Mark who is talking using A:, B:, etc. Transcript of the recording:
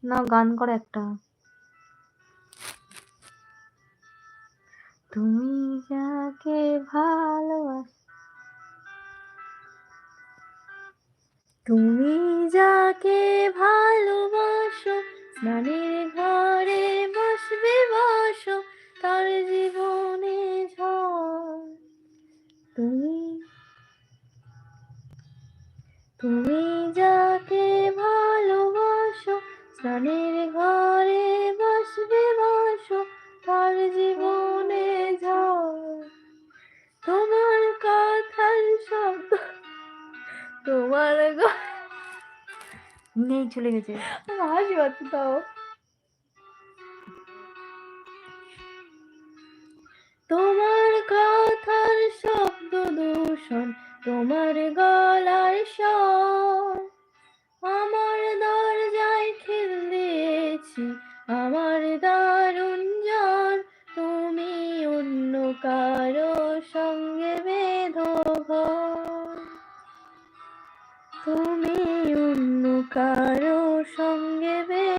A: না, গান করো একটা। তুমি যাকে ভালোবাস, তুমি যাকে ভালোবাসো, স্নানের ঘরে বসবে বসো, তার জীবনে ঝড়। তুমি, তুমি যাকে ভালোবাসো, স্নানের ঘরে বসবে বসো, তার জীবনে ঝড়। তোমার কথার শব্দ, তোমার নেই, চলে গেছে। হাসি পাচ্ছে তাও। তোমার কথার শব্দ দূষণ, তোমার গলার স্বর, আমার দরজায় খিল দিয়েছি, আমার দারুণ জ্বর। তুমি অন্য কারো সঙ্গে বেঁধো ঘর, তুমি অন্য কারো সঙ্গে